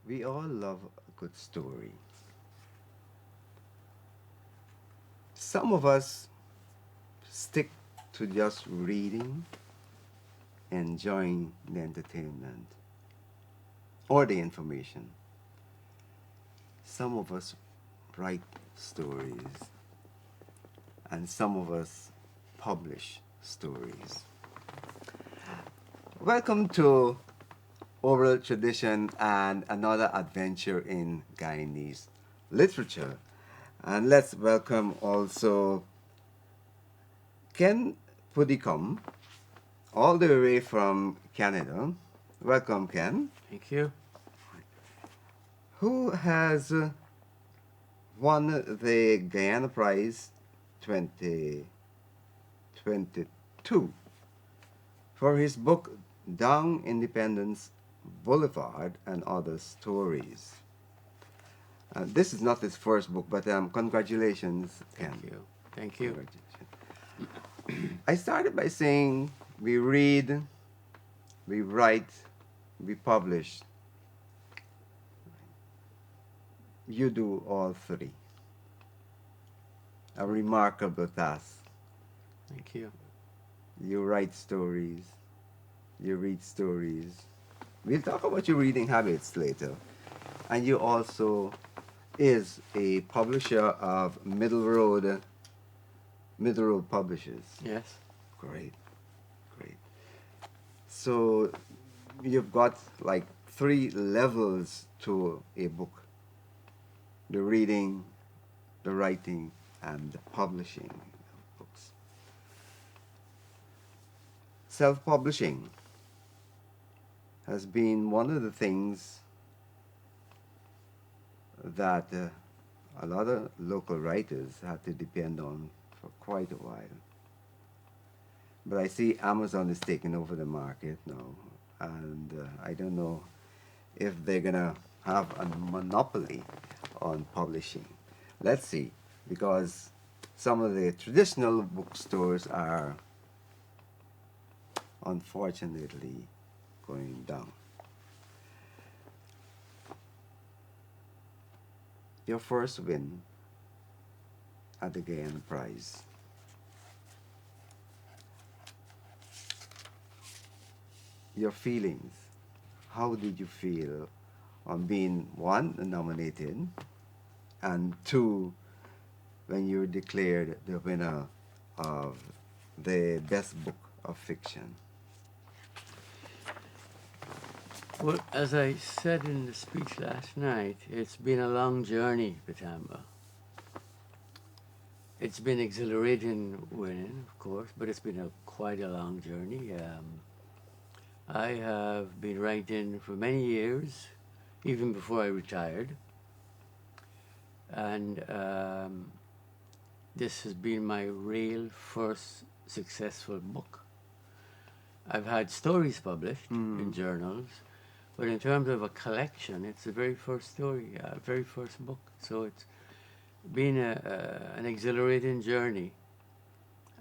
We all love a good story. Some of us stick to just reading, enjoying the entertainment or the information. Some of us write stories, and some of us publish stories. Welcome to Oral Tradition and another adventure in Guyanese literature. And let's welcome also Ken Puddicombe, all the way from Canada. Welcome, Ken. Thank you. Who has won the Guyana Prize 2022 for his book Down Independence Boulevard and Other Stories. This is not his first book, but congratulations, Ken. Thank you. Thank you. Congratulations. I started by saying we read, we write, we publish. You do all three. A remarkable task. Thank you. You write stories, you read stories. We'll talk about your reading habits later. And you also is a publisher of Middle Road Publishers. Yes. Great, great. So you've got like three levels to a book: the reading, the writing, and the publishing of books. Self-publishing has been one of the things that a lot of local writers had to depend on for quite a while. But I see Amazon is taking over the market now, and I don't know if they're gonna have a monopoly on publishing. Let's see, because some of the traditional bookstores are unfortunately going down. Your first win at the Guyana Prize. Your feelings. How did you feel on being one, nominated, and two, when you were declared the winner of the best book of fiction? Well, as I said in the speech last night, it's been a long journey, Pitamba. It's been exhilarating winning, of course, but it's been quite a long journey. I have been writing for many years, even before I retired. And this has been my real first successful book. I've had stories published in journals, but in terms of a collection, it's the very first story, very first book. So it's been an exhilarating journey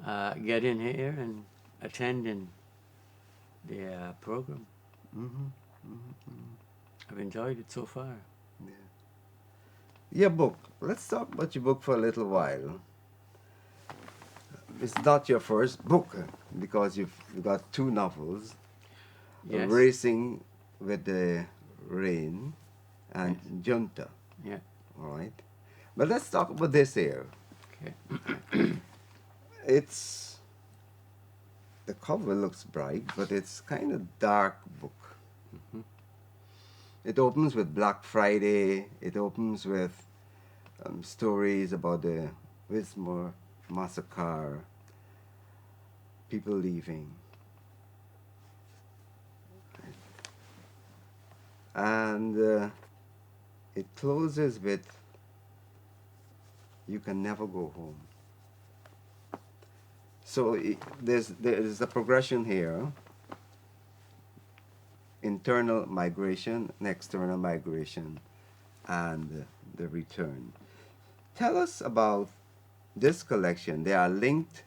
getting here and attending the program. I've enjoyed it so far. Yeah. Your book. Let's talk about your book for a little while. It's not your first book because you've got two novels, Yes. Racing with the Rain and Junta. Yeah. All right. But let's talk about this here. Okay. It's the cover looks bright, but it's kind of dark book. It opens with Black Friday. It opens with stories about the Wismore massacre, people leaving. And it closes with "You can never go home." So there's a progression here: internal migration and external migration, and the return. Tell us about this collection. They are linked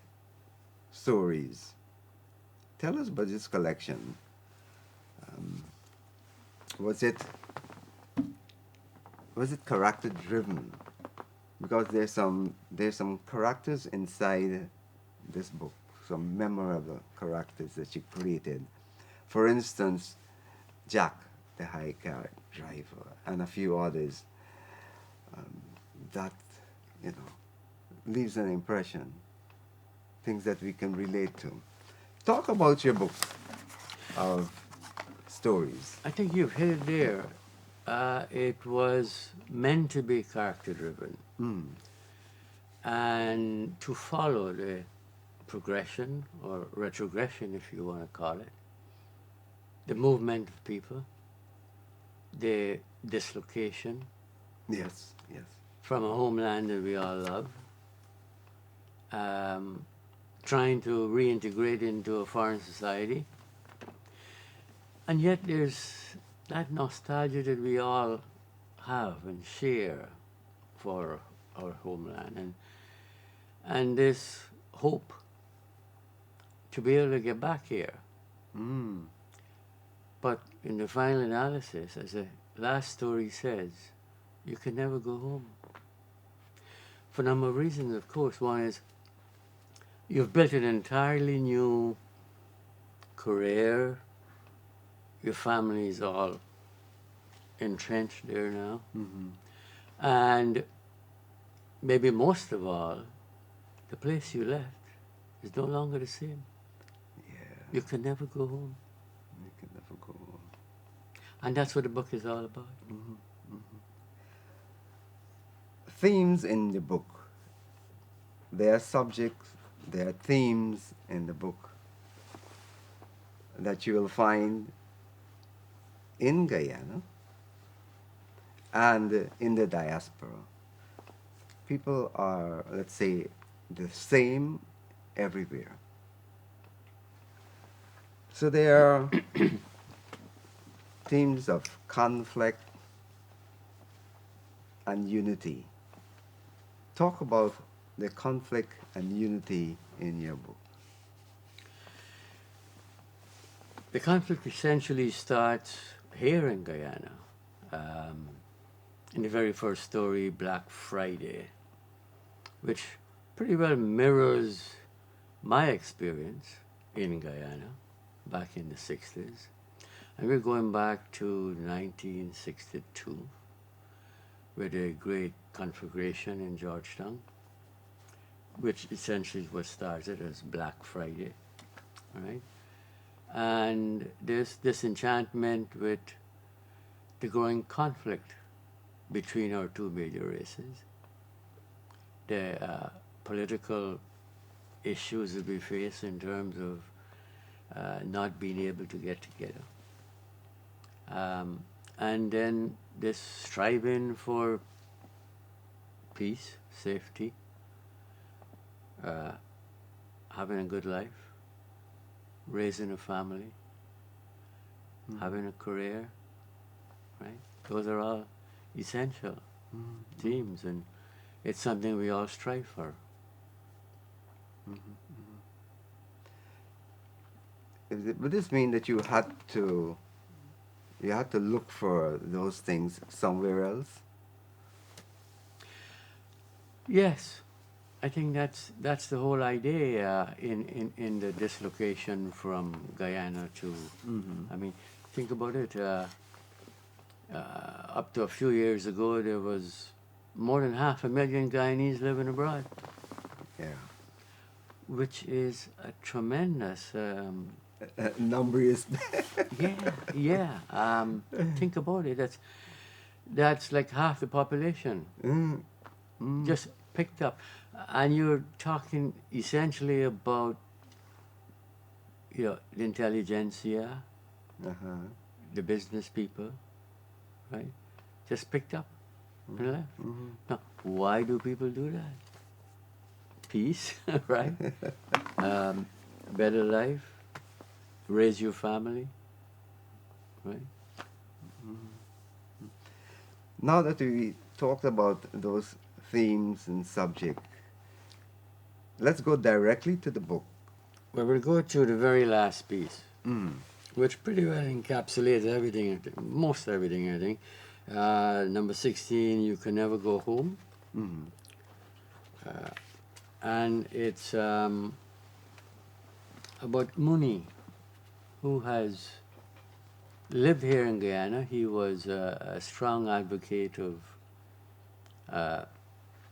stories. Tell us about this collection. Was it was it character driven? Because there's some characters inside this book, some memorable characters that you created. For instance, Jack, the high car driver, and a few others that leaves an impression, things that we can relate to. Talk about your book of stories. I think you've hit it there. It was meant to be character driven and to follow the progression or retrogression, if you want to call it, the movement of people, the dislocation Yes, yes. from a homeland that we all love, trying to reintegrate into a foreign society. And yet there's that nostalgia that we all have and share for our homeland, and this hope to be able to get back here. But in the final analysis, as the last story says, you can never go home. For a number of reasons, of course. One is you've built an entirely new career. Your family's all entrenched there now. And maybe most of all, the place you left is no longer the same. Yeah, You can never go home. you can never go on. And that's what the book is all about. Themes in the book. There are subjects, there are themes in the book that you will find in Guyana and in the diaspora. People are, let's say, the same everywhere. So there are themes of conflict and unity. Talk about the conflict and unity in your book. The conflict essentially starts here in Guyana. In the very first story, Black Friday, which pretty well mirrors my experience in Guyana back in the 60s. And we're going back to 1962 with a great conflagration in Georgetown, which essentially was started as Black Friday, right? And there's disenchantment with the growing conflict between our two major races, the political issues that we face in terms of not being able to get together. And then this striving for peace, safety, having a good life, raising a family, having a career, right? Those are all essential themes, and it's something we all strive for. Would this mean that you had to look for those things somewhere else? Yes, I think that's the whole idea in the dislocation from Guyana to. I mean, think about it. Up to a few years ago, there was more than 500,000 Guyanese living abroad, Yeah. which is a tremendous. Number is. Yeah. Think about it. That's like half the population just picked up, and you're talking essentially about the intelligentsia, the business people, right? Just picked up and left. Now, why do people do that? Peace, right? Better life, raise your family, right? Now that we talked about those themes and subject, let's go directly to the book. Well, we'll go to the very last piece, which pretty well encapsulates everything, most everything, I think. Number 16, You Can Never Go Home. Mm-hmm. And it's about Muni, who has lived here in Guyana. He was a strong advocate of,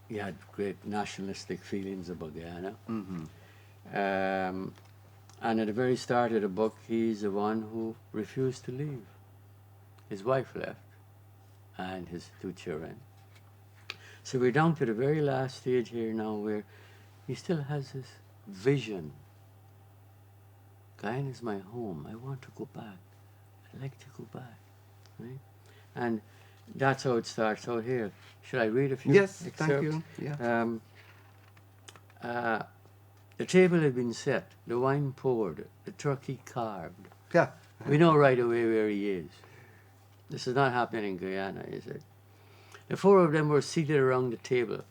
he had great nationalistic feelings about Guyana. Mm-hmm. And at the very start of the book, he's the one who refused to leave. His wife left, and his 2 children. So we're down to the very last stage here now where he still has this vision. Guyana is my home. I want to go back. I like to go back. Right? And that's how it starts out here. Should I read a few Yes, excerpts? thank you. Yeah. The table had been set, the wine poured, the turkey carved. Yeah. We know right away where he is. This is not happening in Guyana, is it? The 4 of them were seated around the table,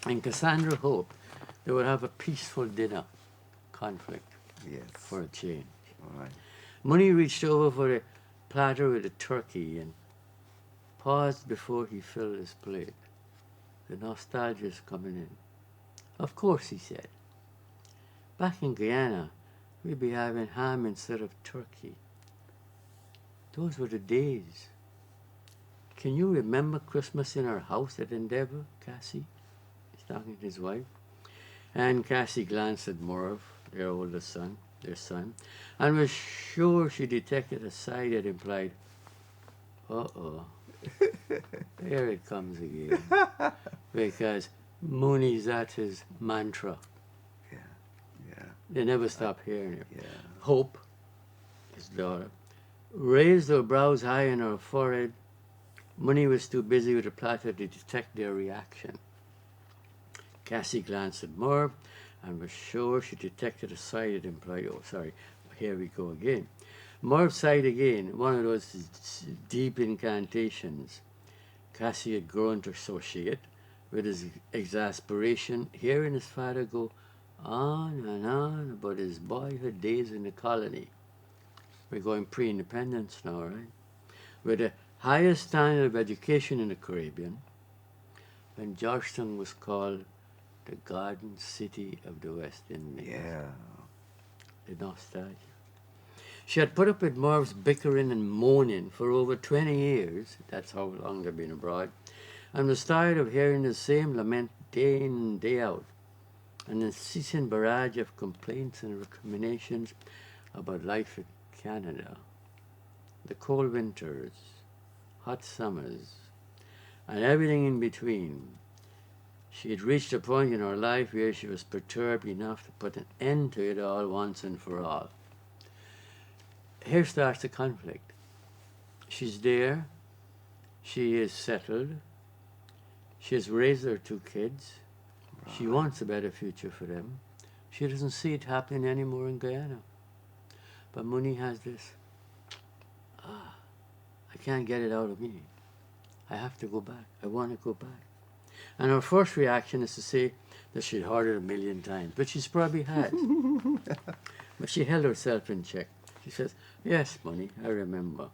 and Cassandra hoped they would have a peaceful dinner. Conflict Yes. for a change. All right. Money reached over for a platter with a turkey and paused before he filled his plate. The nostalgia is coming in. Of course, he said. Back in Guyana, we'd be having ham instead of turkey. Those were the days. Can you remember Christmas in our house at Endeavour, Cassie? He's talking to his wife. And Cassie glanced at Merv, their oldest son, and was sure she detected a sigh that implied, uh-oh, there it comes again. Because Mooney's, that's his mantra. Yeah. Yeah. They never stop hearing it. Yeah. Hope, his daughter, raised her brows high on her forehead. Money was too busy with the platter to detect their reaction. Cassie glanced at Merv and was sure she detected a sigh that implied, oh, sorry, here we go again. Merv sighed again, one of those deep incantations. Cassie had grown to associate with his exasperation, hearing his father go on and on about his boyhood days in the colony. We're going pre-independence now, right? With the highest standard of education in the Caribbean, when Georgetown was called the Garden City of the West Indies. Yeah. The nostalgia. She had put up with Merv's bickering and moaning for over 20 years, that's how long they've been abroad, and was tired of hearing the same lament day in and day out, an unceasing barrage of complaints and recriminations about life in Canada, the cold winters, hot summers, and everything in between. She had reached a point in her life where she was perturbed enough to put an end to it all once and for all. Here starts the conflict. She's there. She is settled. She has raised her 2 kids. Right. She wants a better future for them. She doesn't see it happening anymore in Guyana. But Mooney has this, I can't get it out of me. I have to go back. I want to go back. And her first reaction is to say that she'd heard it 1,000,000 times, but she's probably had. But she held herself in check. She says, yes, Money, I remember.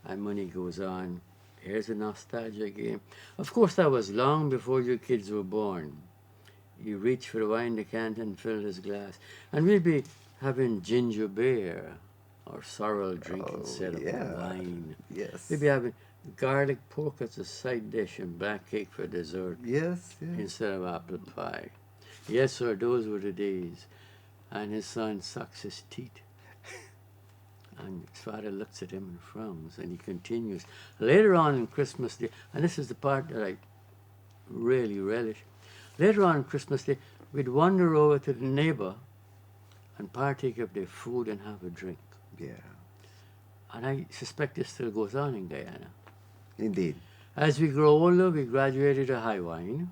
And Money goes on, here's a nostalgia game. Of course, that was long before your kids were born. He reached for the wine decanter and filled his glass. And we'd be having ginger beer or sorrel drink instead of wine. Yes. We'd be having garlic pork as a side dish and black cake for dessert. Yes, yes. Instead of apple pie. Yes, sir, those were the days. And his son sucks his teeth. And his father looks at him and frowns, and he continues. Later on in Christmas Day, and this is the part that I really relish, later on Christmas Day, we'd wander over to the neighbor and partake of their food and have a drink. Yeah. And I suspect this still goes on in Guyana. Indeed. As we grow older, we graduated to high wine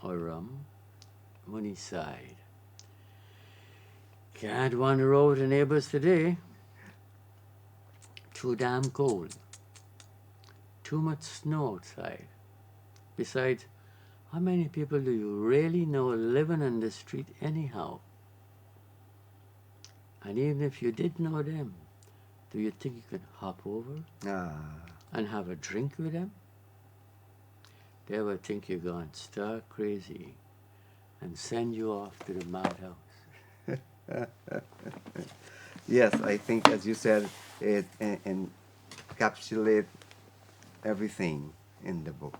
or rum. Money sighed. Can't wander over to neighbors today. Too damn cold. Too much snow outside. Besides, how many people do you really know living on the street anyhow? And even if you did know them, do you think you could hop over? and have a drink with them, they will think you're gone stark crazy and send you off to the madhouse. Yes, I think, as you said, it encapsulates everything in the book.